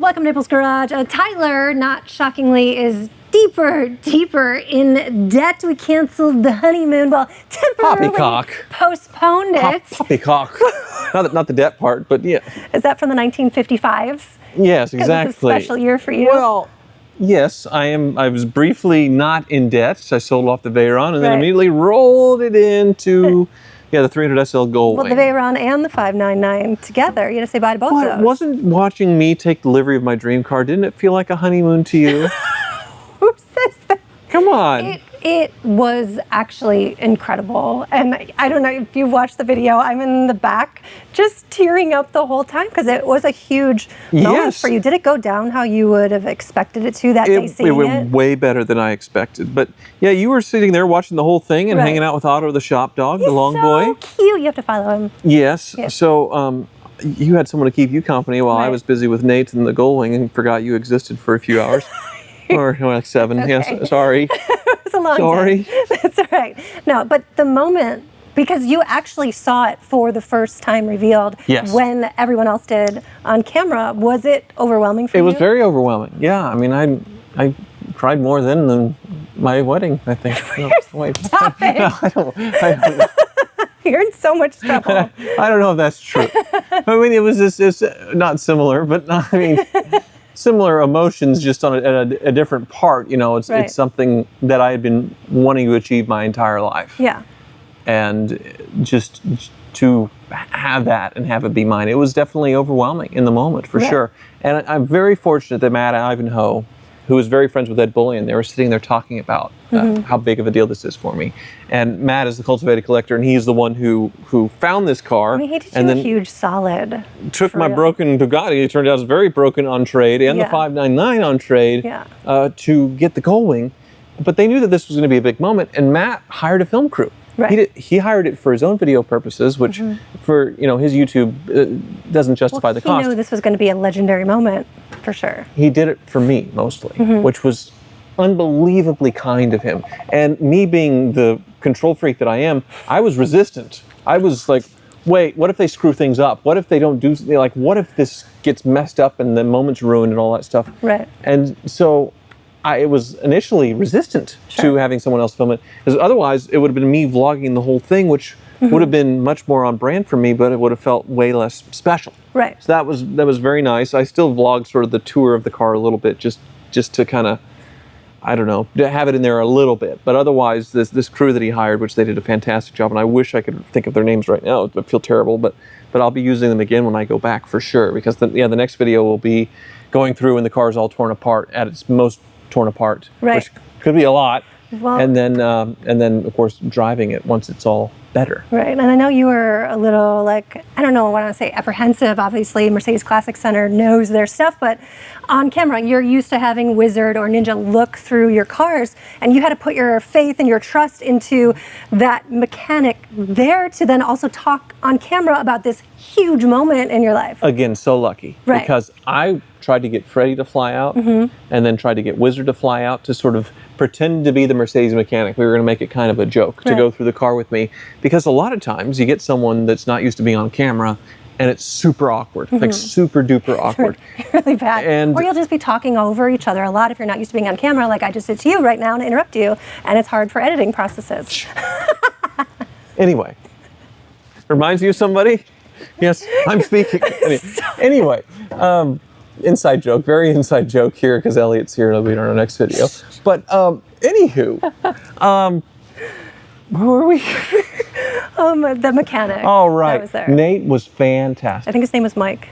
Welcome to Naples Garage. Tyler, not shockingly, is deeper in debt. We canceled the honeymoon. Well, temporarily Poppycock. Postponed it. Poppycock. not the debt part, but yeah. Is that from the 1955s? Yes, exactly. It's a special year for you. Well, yes, I was briefly not in debt. I sold off the Veyron and then immediately rolled it into the 300 SL Gullwing. Well, the Veyron and the 599 together. You had to say bye to both of those. Wasn't watching me take delivery of my dream car, didn't it feel like a honeymoon to you? Who says that? Come on. It was actually incredible. And I don't know if you watched the video, I'm in the back just tearing up the whole time because it was a huge moment for you. Did it go down how you would have expected it to that day seeing it? It went way better than I expected. But yeah, you were sitting there watching the whole thing and hanging out with Otto, the shop dog, the long boy. He's so cute. You have to follow him. Yes. So you had someone to keep you company while I was busy with Nate and the Gullwing and forgot you existed for a few hours. Or like 7. Okay. Yes, sorry. It was a long time. That's all right. No, but the moment, because you actually saw it for the first time revealed when everyone else did on camera, was it overwhelming for you? It was very overwhelming. Yeah, I mean, I cried more then than my wedding, I think. Stop it. No, I don't know. You're in so much trouble. I don't know if that's true. I mean, it was it's not similar, but I mean... similar emotions, just on a different part. You know, it's something that I had been wanting to achieve my entire life. Yeah. And just to have that and have it be mine, it was definitely overwhelming in the moment, for sure. And I'm very fortunate that Matt Ivanhoe, who was very friends with Ed Bullion, they were sitting there talking about how big of a deal this is for me. And Matt is the cultivated collector, and he's the one who found this car. I mean, he did you a huge solid. Took my broken Bugatti, it turned out it was very broken on trade, and the 599 on trade to get the Gullwing. But they knew that this was going to be a big moment, and Matt hired a film crew. Right. He hired it for his own video purposes, which for his YouTube doesn't justify the cost. He knew this was going to be a legendary moment, for sure. He did it for me mostly, which was unbelievably kind of him. And me being the control freak that I am, I was resistant. I was like, wait, what if they screw things up? What if they don't do, like, what if this gets messed up and the moment's ruined and all that stuff? Right. And so I was initially resistant to having someone else film it, because otherwise it would have been me vlogging the whole thing, which would have been much more on brand for me, but it would have felt way less special. Right. So that was very nice. I still vlogged sort of the tour of the car a little bit, just to kind of, I don't know, to have it in there a little bit. But otherwise, this crew that he hired, which they did a fantastic job, and I wish I could think of their names right now. I feel terrible, but I'll be using them again when I go back for sure, because the next video will be going through and the car's all torn apart at its most torn apart, which could be a lot. Well, and then of course driving it once it's all better. Right, and I know you were a little like, I don't know, I want to say apprehensive. Obviously, Mercedes Classic Center knows their stuff, but on camera, you're used to having Wizard or Ninja look through your cars, and you had to put your faith and your trust into that mechanic there to then also talk on camera about this huge moment in your life. Again, so lucky, because I tried to get Freddie to fly out and then tried to get Wizard to fly out to sort of pretend to be the Mercedes mechanic. We were going to make it kind of a joke to go through the car with me, because a lot of times you get someone that's not used to being on camera and it's super awkward, like super duper awkward. Really bad. Or you'll just be talking over each other a lot if you're not used to being on camera, like I just did to you right now and interrupt you, and it's hard for editing processes. Anyway, reminds you of somebody? Yes, I'm speaking. Anyway, inside joke, very inside joke here, because Elliot's here and he'll be in our next video. But anywho, where were we? The mechanic. Oh, right. That was there. Nate was fantastic. I think his name was Mike.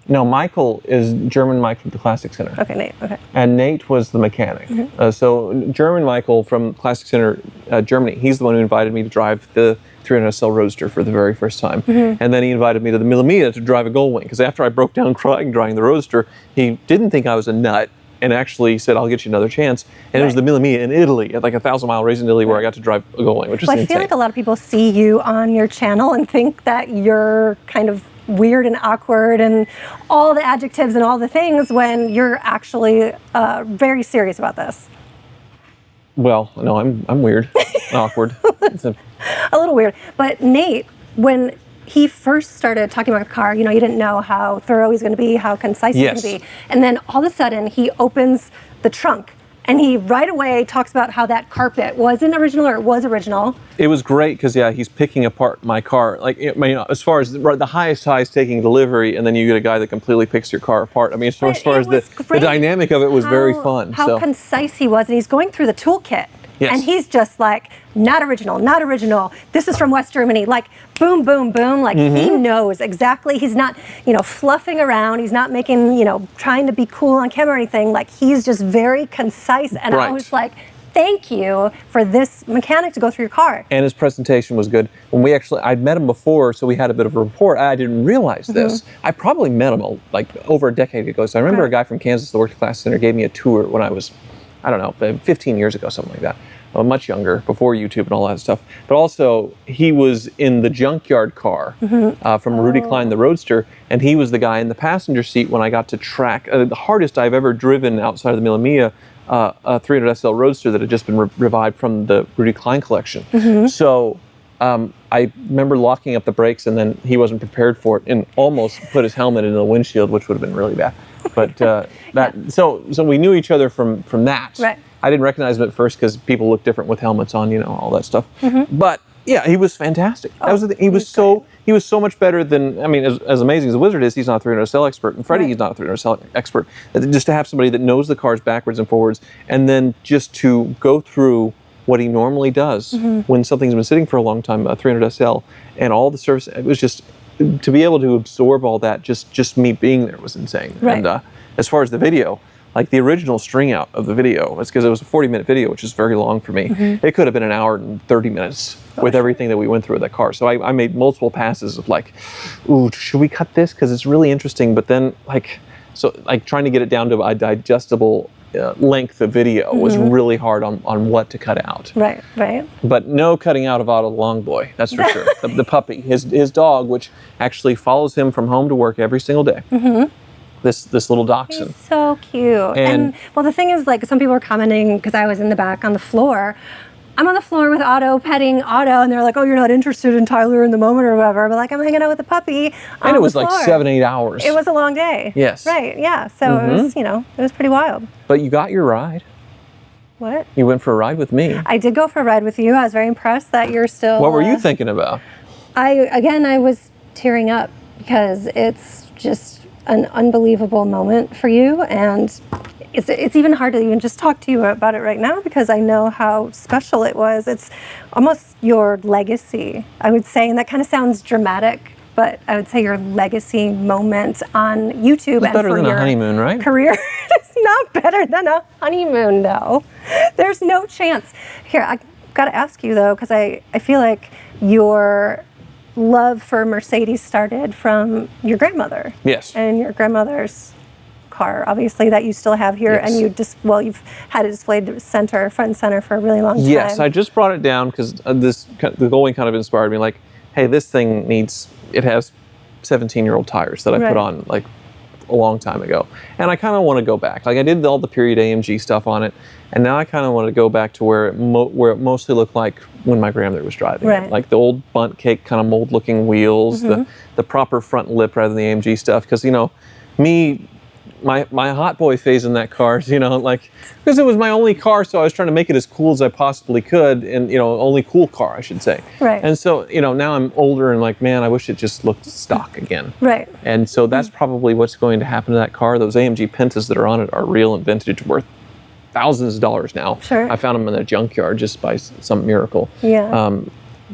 No, Michael is German Mike from the Classic Center. Okay, Nate, okay. And Nate was the mechanic. So German Michael from Classic Center, Germany, he's the one who invited me to drive the 300 SL Roadster for the very first time. And then he invited me to the Millimita to drive a Gullwing, because after I broke down crying driving the Roadster, he didn't think I was a nut and actually said, I'll get you another chance. And it was the Millimita in Italy, at like a 1,000-mile race in Italy, where I got to drive a Gullwing, which is insane. I feel like a lot of people see you on your channel and think that you're kind of weird and awkward and all the adjectives and all the things, when you're actually very serious about this. Well, no, I'm weird, awkward. A little weird. But Nate, when he first started talking about the car, you didn't know how thorough he's going to be, how concise he's going to be. And then all of a sudden, he opens the trunk. And he right away talks about how that carpet wasn't original or it was original. It was great because, he's picking apart my car. Like, as far as the highest high is taking delivery, and then you get a guy that completely picks your car apart. I mean, as far as the dynamic of it was very fun. How concise he was. And he's going through the toolkit. Yes. And he's just like, not original, not original. This is from West Germany. Like, boom, boom, boom. Like, he knows exactly. He's not, fluffing around. He's not making, trying to be cool on camera or anything. Like, he's just very concise. And I was like, thank you for this mechanic to go through your car. And his presentation was good. When I'd met him before, so we had a bit of a rapport. I didn't realize this. I probably met him like over a decade ago. So I remember a guy from Kansas that worked at Class Center gave me a tour when I was, I don't know, 15 years ago, something like that. Much younger, before YouTube and all that stuff. But also, he was in the junkyard car from Rudy Klein, the Roadster, and he was the guy in the passenger seat when I got to track the hardest I've ever driven outside of the Mille Miglia, a 300 SL Roadster that had just been revived from the Rudy Klein collection. So I remember locking up the brakes, and then he wasn't prepared for it and almost put his helmet into the windshield, which would have been really bad. But so we knew each other from that. Right. I didn't recognize him at first because people look different with helmets on, all that stuff. But yeah, he was fantastic. He was so much better than, I mean, as amazing as the Wizard is, he's not a 300 SL expert, and Freddie, he's not a 300 SL expert. Just to have somebody that knows the cars backwards and forwards, and then just to go through what he normally does when something's been sitting for a long time, a 300 SL, and all the service, it was just, to be able to absorb all that, just me being there was insane. Right. And as far as the video, like the original string out of the video, it's because it was a 40-minute video, which is very long for me. It could have been an hour and 30 minutes with everything that we went through with that car. So I made multiple passes of like, ooh, should we cut this? Because it's really interesting. But then trying to get it down to a digestible length of video was really hard on what to cut out. Right. But no cutting out of Otto the Long Boy, that's for sure. The puppy, his dog, which actually follows him from home to work every single day. This little dachshund. He's so cute. And well, the thing is, like, some people were commenting, because I was in the back on the floor. I'm on the floor with Otto, petting Otto, and they're like, oh, you're not interested in Tyler in the moment or whatever. But like, I'm hanging out with the puppy on And it was the like floor. 7-8 hours. It was a long day. Yes. Right, yeah. So it was, it was pretty wild. But you got your ride. What? You went for a ride with me. I did go for a ride with you. I was very impressed that you're still... What were you thinking about? I was tearing up because it's just an unbelievable moment for you, and it's even hard to even just talk to you about it right now because I know how special it was. It's almost your legacy, I would say, and that kind of sounds dramatic, but I would say your legacy moment on YouTube. It's better than a honeymoon, right? Career. It's not better than a honeymoon, though. There's no chance. Here, I got to ask you though, because I feel like your love for Mercedes started from your grandmother. Yes. And your grandmother's car, obviously, that you still have here. Yes. And you've had it displayed front and center for a really long time. Yes, I just brought it down because the Gullwing kind of inspired me. Like, hey, this thing it has 17-year-old tires that I put on like a long time ago. And I kind of want to go back. Like, I did all the period AMG stuff on it, and now I kind of want to go back to where it mostly looked like when my grandmother was driving it. Like the old bundt cake kind of mold looking wheels, the proper front lip rather than the AMG stuff. Because, my hot boy phase in that car, because it was my only car, so I was trying to make it as cool as I possibly could, and only cool car, I should say. Right. And so now I'm older and like, man, I wish it just looked stock again. Right. And so that's probably what's going to happen to that car. Those AMG Pentas that are on it are real and vintage, worth thousands of dollars now. Sure. I found them in a junkyard just by some miracle. Yeah.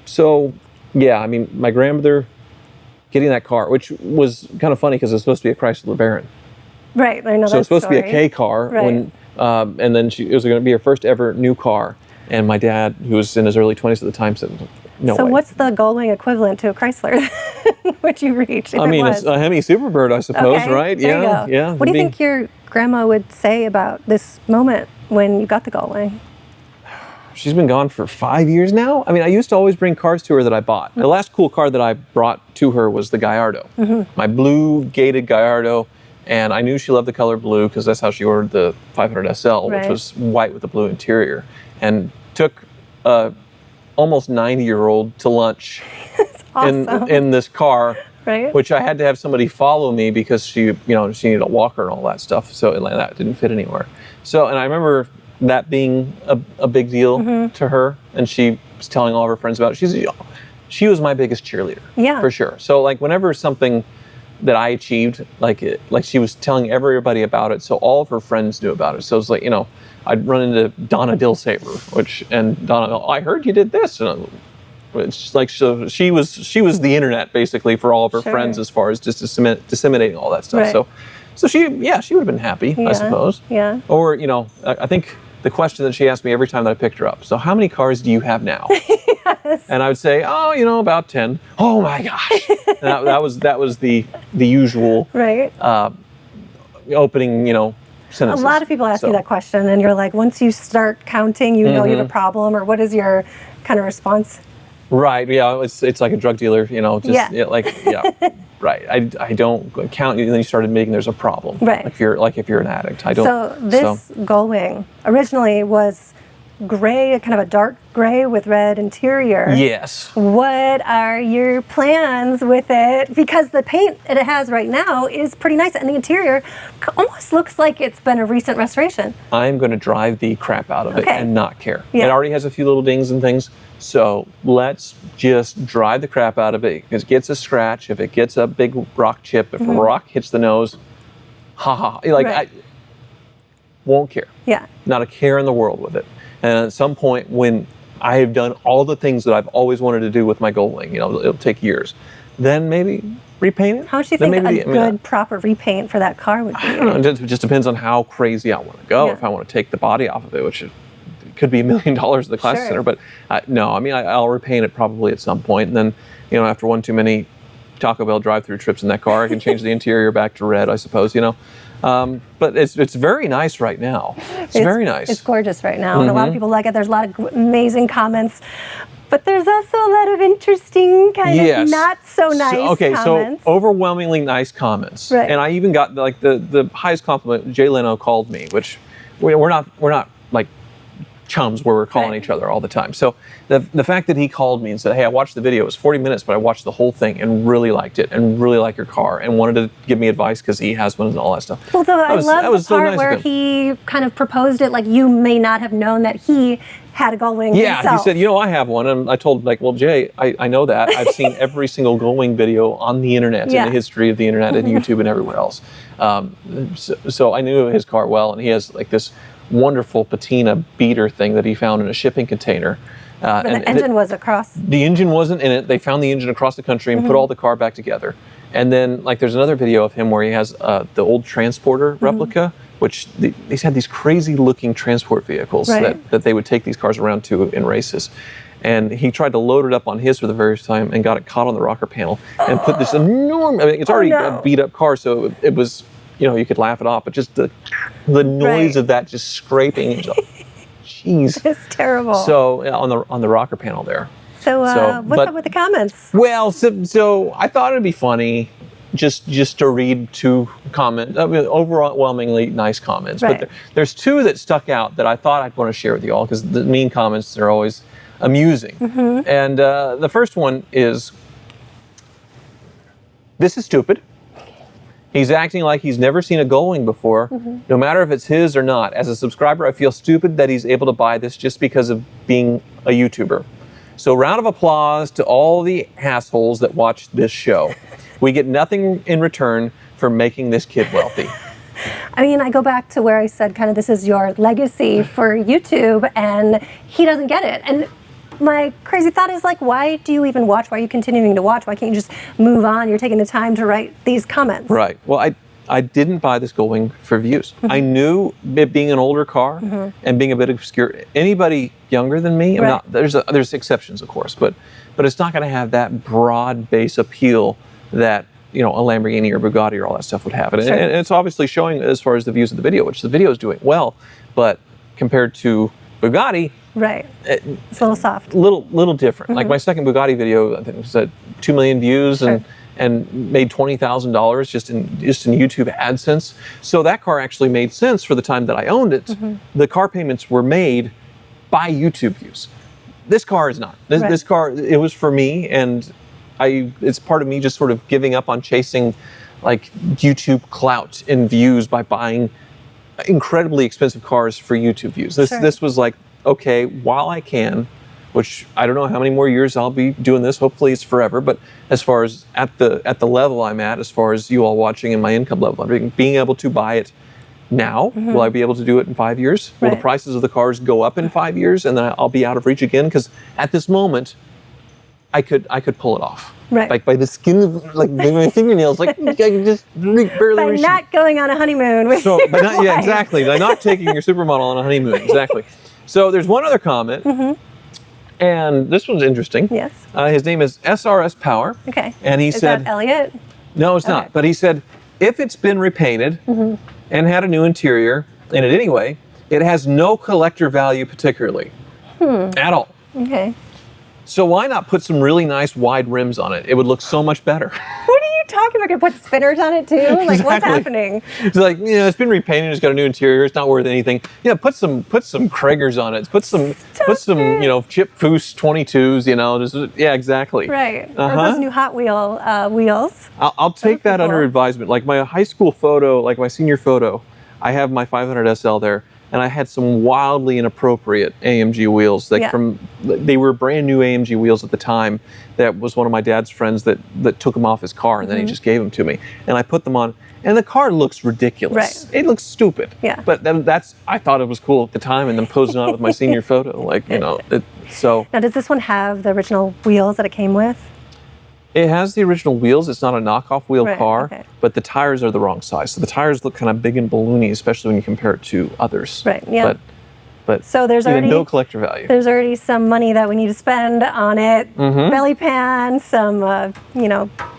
So yeah, I mean, my grandmother getting that car, which was kind of funny because it was supposed to be a Chrysler LeBaron. Right, I know that So it's supposed story. to be a K car, Right. and then it was going to be her first ever new car. And my dad, who was in his early 20s at the time, said, no So way. what's the Gullwing equivalent to a Chrysler? Would you reach? I mean, a Hemi Superbird, I suppose, Okay, right? there Yeah, you go. yeah. What do you think your grandma would say about this moment when you got the Gullwing? She's been gone for 5 years now. I mean, I used to always bring cars to her that I bought. The last cool car that I brought to her was the Gallardo, my blue gated Gallardo. And I knew she loved the color blue because that's how she ordered the 500 SL, which was white with a blue interior. And took a almost 90-year-old to lunch in this car, Right. which I had to have somebody follow me because she needed a walker and all that stuff. So that didn't fit anywhere. So, and I remember that being a big deal to her, and she was telling all of her friends about it. She was my biggest cheerleader, for sure. So like whenever something that I achieved, like she was telling everybody about it, so all of her friends knew about it. So it's like, I'd run into Donna Dillsaver, and Donna, I heard you did this, and it's just like, so she was the internet basically for all of her friends as far as just disseminating all that stuff. Right. So she would have been happy, I suppose. Yeah. Or I think the question that she asked me every time that I picked her up, so how many cars do you have now? Yes. And I would say, about 10. Oh my gosh. And that was the usual opening, sentences. A lot of people ask you that question, and you're like, once you start counting, you know you have a problem, or what is your kind of response? Right, yeah, it's like a drug dealer, right. I don't count, and then you start admitting there's a problem. Right. If you're an addict, I don't. So this Gullwing originally was gray, kind of a dark gray with red interior. Yes. What are your plans with it? Because the paint it has right now is pretty nice, and the interior almost looks like it's been a recent restoration. I'm going to drive the crap out of it and not care. Yeah. It already has a few little dings and things, so let's just drive the crap out of it. If it gets a scratch, if it gets a big rock chip, if a rock hits the nose, I won't care. Yeah. Not a care in the world with it. And at some point when I have done all the things that I've always wanted to do with my Gullwing, it'll take years, then maybe repaint it. How much do you think a good proper repaint for that car would be? I don't know. It just depends on how crazy I want to go. Yeah. If I want to take the body off of it, which it could be $1 million at the Classic Center, but no, I'll repaint it probably at some point. And then, after one too many Taco Bell drive-through trips in that car, I can change the interior back to red, I suppose, But it's very nice right now. It's very nice. It's gorgeous right now, and a lot of people like it. There's a lot of amazing comments, but there's also a lot of interesting kind of not so nice comments. So overwhelmingly nice comments. Right. And I even got the highest compliment. Jay Leno called me, which we're not like chums where we're calling each other all the time. So the fact that he called me and said, hey, I watched the video, it was 40 minutes, but I watched the whole thing and really liked it and really like your car and wanted to give me advice because he has one and all that stuff. Well, though, I love the part where he kind of proposed it, like you may not have known that he had a Gullwing himself. He said, I have one. And I told him, well, Jay, I know that. I've seen every single Gullwing video on the internet, in the history of the internet and YouTube and everywhere else. So I knew his car well, and he has this wonderful patina beater thing that he found in a shipping container. But the engine was across. The engine wasn't in it. They found the engine across the country and put all the car back together. And then, there's another video of him where he has the old Transporter replica, which these had these crazy-looking transport vehicles that they would take these cars around to in races. And he tried to load it up on his for the very first time and got it caught on the rocker panel and put this enormous. It's already a beat-up car, so it was. You could laugh it off, but just the noise of that just scraping. Jeez, it's terrible. So on the rocker panel there. So what's up with the comments? Well, so I thought it'd be funny just to read two comments. Overwhelmingly nice comments, but there's two that stuck out that I thought I'd want to share with you all because the mean comments are always amusing. And the first one is, "This is stupid. He's acting like he's never seen a Gullwing before, no matter if it's his or not. As a subscriber, I feel stupid that he's able to buy this just because of being a YouTuber. So round of applause to all the assholes that watch this show. We get nothing in return for making this kid wealthy." I go back to where I said kind of this is your legacy for YouTube, and he doesn't get it. And my crazy thought is why do you even watch? Why are you continuing to watch? Why can't you just move on? You're taking the time to write these comments. Right. Well, I didn't buy this Gullwing for views. I knew it being an older car and being a bit obscure. Anybody younger than me, there's exceptions, of course, but it's not going to have that broad base appeal that a Lamborghini or Bugatti or all that stuff would have. And it's obviously showing as far as the views of the video, which the video is doing well, but compared to Bugatti, it's a little soft, little different. Like my second Bugatti video, I think it was at 2 million views and made $20,000 just in YouTube AdSense. So that car actually made sense for the time that I owned it. The car payments were made by YouTube views. This car is not. This car, it was for me, and it's part of me just sort of giving up on chasing like YouTube clout and views by buying incredibly expensive cars for YouTube views. This was like, okay, while I can, which I don't know how many more years I'll be doing this. Hopefully it's forever. But as far as at the level I'm at, as far as you all watching and my income level, I'm being able to buy it now. Will I be able to do it in 5 years? Will the prices of the cars go up in 5 years and then I'll be out of reach again? Because at this moment, I could pull it off. Right. Like by the skin of my fingernails, like I can just barely By reach not going on a honeymoon with so, your by not, yeah, wife. exactly. By not taking your supermodel on a honeymoon. Exactly. So there's one other comment, and this one's interesting. Yes. His name is SRS Power. Okay. And he Is said, that Elliot? no, it's not. But he said, if it's been repainted and had a new interior in it anyway, it has no collector value particularly at all. Okay. So why not put some really nice wide rims on it? It would look so much better. What are you talking about? Gonna put spinners on it too? Like what's Exactly. happening? It's like, it's been repainted, it's got a new interior, it's not worth anything. Yeah, put some Kragers on it. Put some Chip Foose 22s, yeah, exactly. Right. Or those new Hot Wheel wheels. I'll take that under advisement. Like my high school photo, like my senior photo, I have my 500 SL there, and I had some wildly inappropriate AMG wheels. They were brand new AMG wheels at the time. That was one of my dad's friends that took them off his car, and then he just gave them to me. And I put them on, and the car looks ridiculous. Right. It looks stupid. Yeah. But I thought it was cool at the time, and then posing on it with my senior photo, so. Now, does this one have the original wheels that it came with? It has the original wheels. It's not a knockoff wheel car, okay. but the tires are the wrong size. So the tires look kind of big and balloony, especially when you compare it to others. Right, yeah. But So there's it had already no collector value. There's already some money that we need to spend on it. Belly pan, some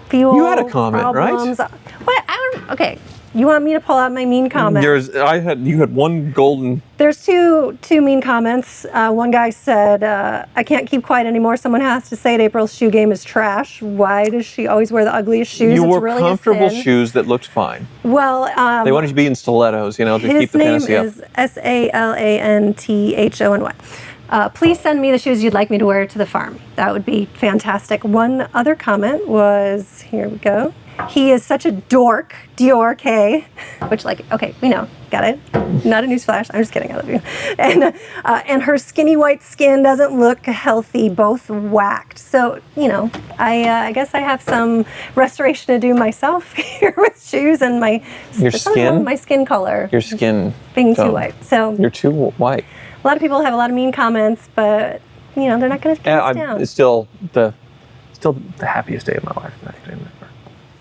fuel. You had a comment, problems. right? What? Okay. You want me to pull out my mean comment? You had one golden. There's two mean comments. One guy said, I can't keep quiet anymore. Someone has to say it. April's shoe game is trash. Why does she always wear the ugliest shoes? You it's wore really comfortable a sin. shoes that looked fine. Well, They wanted you to be in stilettos, to keep the fantasy up. His name is SALANTHONY. Please send me the shoes you'd like me to wear to the farm. That would be fantastic. One other comment was, here we go. He is such a dork, D-O-R-K, which okay, we know, got it. Not a newsflash, I'm just kidding, I love you. And her skinny white skin doesn't look healthy, both whacked. So, I guess I have some restoration to do myself here with shoes and my skin color. Your skin being tone. too white. So You're too white. a lot of people have a lot of mean comments, but they're not going to cut us down. It's still the happiest day of my life.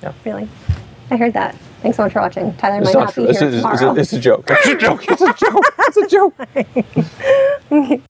Yeah. Really? I heard that. Thanks so much for watching. Tyler might It's not not true. be here tomorrow. It's a joke. It's a joke. It's a joke. It's a joke.